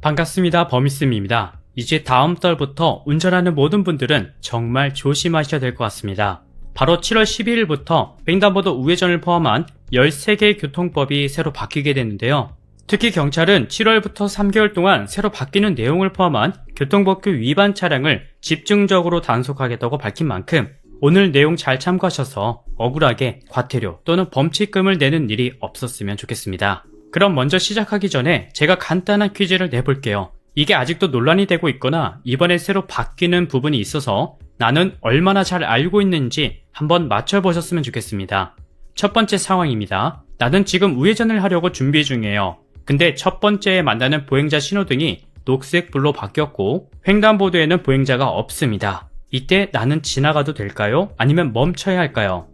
반갑습니다. 범이쌤입니다. 이제 다음 달부터 운전하는 모든 분들은 정말 조심하셔야 될 것 같습니다. 바로 7월 12일부터 횡단보도 우회전을 포함한 13개의 교통법이 새로 바뀌게 됐는데요. 특히 경찰은 7월부터 3개월 동안 새로 바뀌는 내용을 포함한 교통법규 위반 차량을 집중적으로 단속하겠다고 밝힌 만큼 오늘 내용 잘 참고하셔서 억울하게 과태료 또는 범칙금을 내는 일이 없었으면 좋겠습니다. 그럼 먼저 시작하기 전에 제가 간단한 퀴즈를 내볼게요. 이게 아직도 논란이 되고 있거나 이번에 새로 바뀌는 부분이 있어서 나는 얼마나 잘 알고 있는지 한번 맞춰보셨으면 좋겠습니다. 첫 번째 상황입니다. 나는 지금 우회전을 하려고 준비 중이에요. 근데 첫 번째에 만나는 보행자 신호등이 녹색불로 바뀌었고 횡단보도에는 보행자가 없습니다. 이때 나는 지나가도 될까요? 아니면 멈춰야 할까요?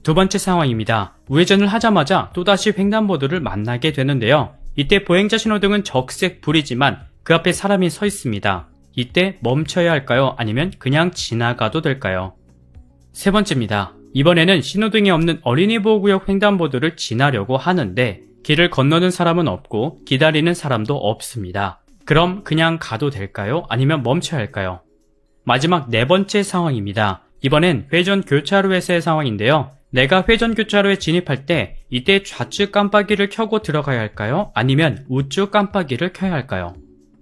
두 번째 상황입니다. 우회전을 하자마자 또다시 횡단보도를 만나게 되는데요. 이때 보행자 신호등은 적색불이지만 그 앞에 사람이 서 있습니다. 이때 멈춰야 할까요? 아니면 그냥 지나가도 될까요? 세 번째입니다. 이번에는 신호등이 없는 어린이 보호구역 횡단보도를 지나려고 하는데 길을 건너는 사람은 없고 기다리는 사람도 없습니다. 그럼 그냥 가도 될까요? 아니면 멈춰야 할까요? 마지막 네 번째 상황입니다. 이번엔 회전 교차로에서의 상황인데요. 내가 회전 교차로에 진입할 때 이때 좌측 깜빡이를 켜고 들어가야 할까요? 아니면 우측 깜빡이를 켜야 할까요?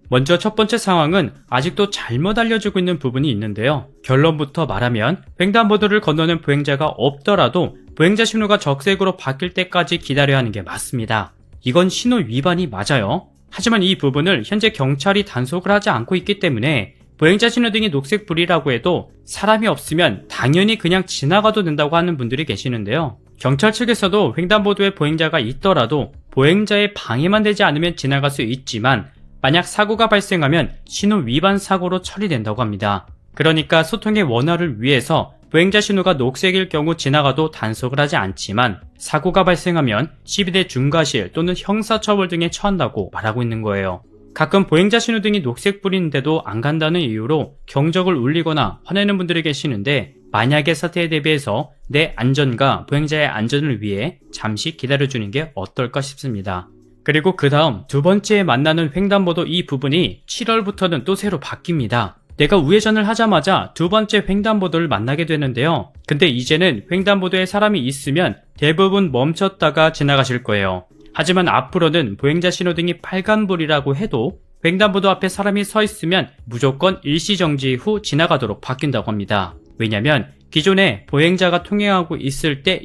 먼저 첫 번째 상황은 아직도 잘못 알려주고 있는 부분이 있는데요. 결론부터 말하면 횡단보도를 건너는 보행자가 없더라도 보행자 신호가 적색으로 바뀔 때까지 기다려야 하는 게 맞습니다. 이건 신호 위반이 맞아요. 하지만 이 부분을 현재 경찰이 단속을 하지 않고 있기 때문에 보행자 신호등이 녹색불이라고 해도 사람이 없으면 당연히 그냥 지나가도 된다고 하는 분들이 계시는데요. 경찰 측에서도 횡단보도에 보행자가 있더라도 보행자의 방해만 되지 않으면 지나갈 수 있지만 만약 사고가 발생하면 신호 위반 사고로 처리된다고 합니다. 그러니까 소통의 원활을 위해서 보행자 신호가 녹색일 경우 지나가도 단속을 하지 않지만 사고가 발생하면 12대 중과실 또는 형사처벌 등에 처한다고 말하고 있는 거예요. 가끔 보행자 신호등이 녹색불인데도 안 간다는 이유로 경적을 울리거나 화내는 분들이 계시는데 만약의 사태에 대비해서 내 안전과 보행자의 안전을 위해 잠시 기다려주는 게 어떨까 싶습니다. 그리고 그 다음 두 번째에 만나는 횡단보도 이 부분이 7월부터는 또 새로 바뀝니다. 내가 우회전을 하자마자 두 번째 횡단보도를 만나게 되는데요. 근데 이제는 횡단보도에 사람이 있으면 대부분 멈췄다가 지나가실 거예요. 하지만 앞으로는 보행자 신호등이 빨간불이라고 해도 횡단보도 앞에 사람이 서 있으면 무조건 일시정지 후 지나가도록 바뀐다고 합니다. 왜냐면 기존에 보행자가 통행하고 있을 때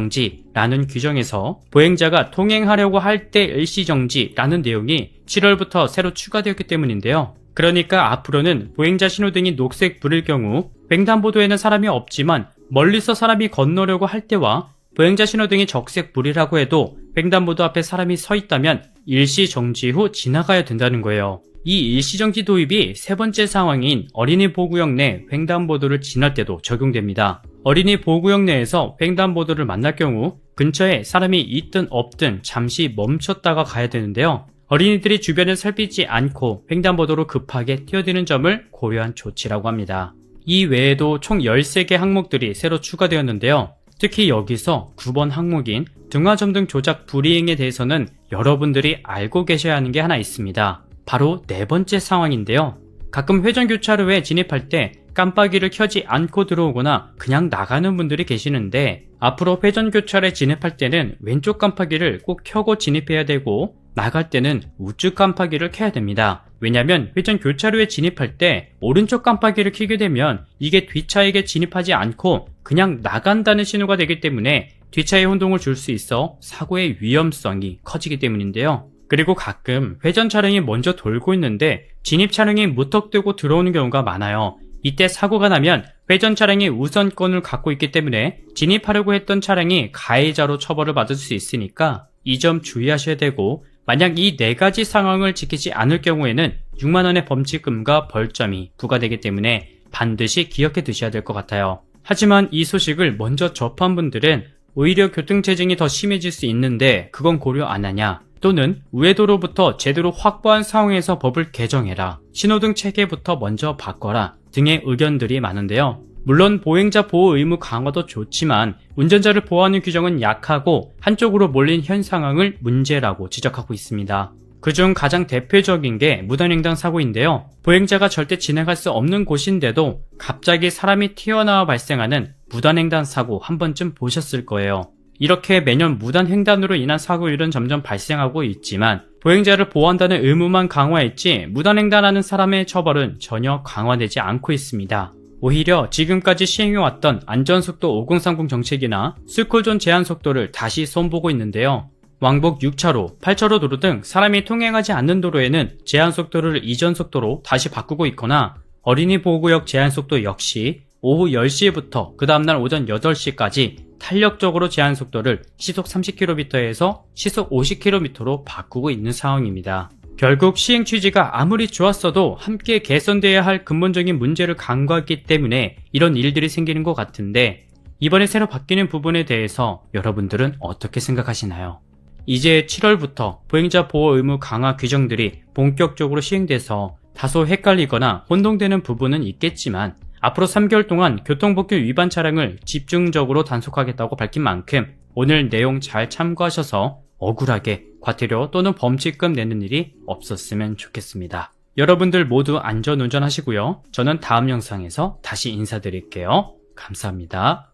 일시정지라는 규정에서 보행자가 통행하려고 할 때 일시정지라는 내용이 7월부터 새로 추가되었기 때문인데요. 그러니까 앞으로는 보행자 신호등이 녹색불일 경우 횡단보도에는 사람이 없지만 멀리서 사람이 건너려고 할 때와 보행자 신호등이 적색불이라고 해도 횡단보도 앞에 사람이 서 있다면 일시정지 후 지나가야 된다는 거예요. 이 일시정지 도입이 세 번째 상황인 어린이 보호구역 내 횡단보도를 지날 때도 적용됩니다. 어린이 보호구역 내에서 횡단보도를 만날 경우 근처에 사람이 있든 없든 잠시 멈췄다가 가야 되는데요. 어린이들이 주변을 살피지 않고 횡단보도로 급하게 뛰어드는 점을 고려한 조치라고 합니다. 이 외에도 총 13개 항목들이 새로 추가되었는데요. 특히 여기서 9번 항목인 등화점등 조작 불이행에 대해서는 여러분들이 알고 계셔야 하는 게 하나 있습니다. 바로 네 번째 상황인데요. 가끔 회전교차로에 진입할 때 깜빡이를 켜지 않고 들어오거나 그냥 나가는 분들이 계시는데 앞으로 회전교차로에 진입할 때는 왼쪽 깜빡이를 꼭 켜고 진입해야 되고 나갈 때는 우측 깜빡이를 켜야 됩니다. 왜냐면 회전교차로에 진입할 때 오른쪽 깜빡이를 켜게 되면 이게 뒷차에게 진입하지 않고 그냥 나간다는 신호가 되기 때문에 뒷차에 혼동을 줄 수 있어 사고의 위험성이 커지기 때문인데요. 그리고 가끔 회전 차량이 먼저 돌고 있는데 진입 차량이 무턱대고 들어오는 경우가 많아요. 이때 사고가 나면 회전 차량이 우선권을 갖고 있기 때문에 진입하려고 했던 차량이 가해자로 처벌을 받을 수 있으니까 이 점 주의하셔야 되고 만약 이 네 가지 상황을 지키지 않을 경우에는 6만원의 범칙금과 벌점이 부과되기 때문에 반드시 기억해 두셔야 될 것 같아요. 하지만 이 소식을 먼저 접한 분들은 오히려 교통체증이 더 심해질 수 있는데 그건 고려 안 하냐, 또는 우회도로부터 제대로 확보한 상황에서 법을 개정해라, 신호등 체계부터 먼저 바꿔라 등의 의견들이 많은데요. 물론 보행자 보호 의무 강화도 좋지만 운전자를 보호하는 규정은 약하고 한쪽으로 몰린 현 상황을 문제라고 지적하고 있습니다. 그중 가장 대표적인 게 무단횡단 사고인데요. 보행자가 절대 지나갈 수 없는 곳인데도 갑자기 사람이 튀어나와 발생하는 무단횡단 사고 한 번쯤 보셨을 거예요. 이렇게 매년 무단횡단으로 인한 사고율은 점점 발생하고 있지만 보행자를 보호한다는 의무만 강화했지 무단횡단하는 사람의 처벌은 전혀 강화되지 않고 있습니다. 오히려 지금까지 시행해왔던 안전속도 5030 정책이나 스쿨존 제한 속도를 다시 손보고 있는데요. 왕복 6차로, 8차로 도로 등 사람이 통행하지 않는 도로에는 제한 속도를 이전 속도로 다시 바꾸고 있거나 어린이 보호구역 제한 속도 역시 오후 10시부터 그 다음날 오전 8시까지 탄력적으로 제한 속도를 시속 30km에서 시속 50km로 바꾸고 있는 상황입니다. 결국 시행 취지가 아무리 좋았어도 함께 개선돼야 할 근본적인 문제를 간과했기 때문에 이런 일들이 생기는 것 같은데 이번에 새로 바뀌는 부분에 대해서 여러분들은 어떻게 생각하시나요? 이제 7월부터 보행자 보호 의무 강화 규정들이 본격적으로 시행돼서 다소 헷갈리거나 혼동되는 부분은 있겠지만 앞으로 3개월 동안 교통법규 위반 차량을 집중적으로 단속하겠다고 밝힌 만큼 오늘 내용 잘 참고하셔서 억울하게 과태료 또는 범칙금 내는 일이 없었으면 좋겠습니다. 여러분들 모두 안전운전 하시고요. 저는 다음 영상에서 다시 인사드릴게요. 감사합니다.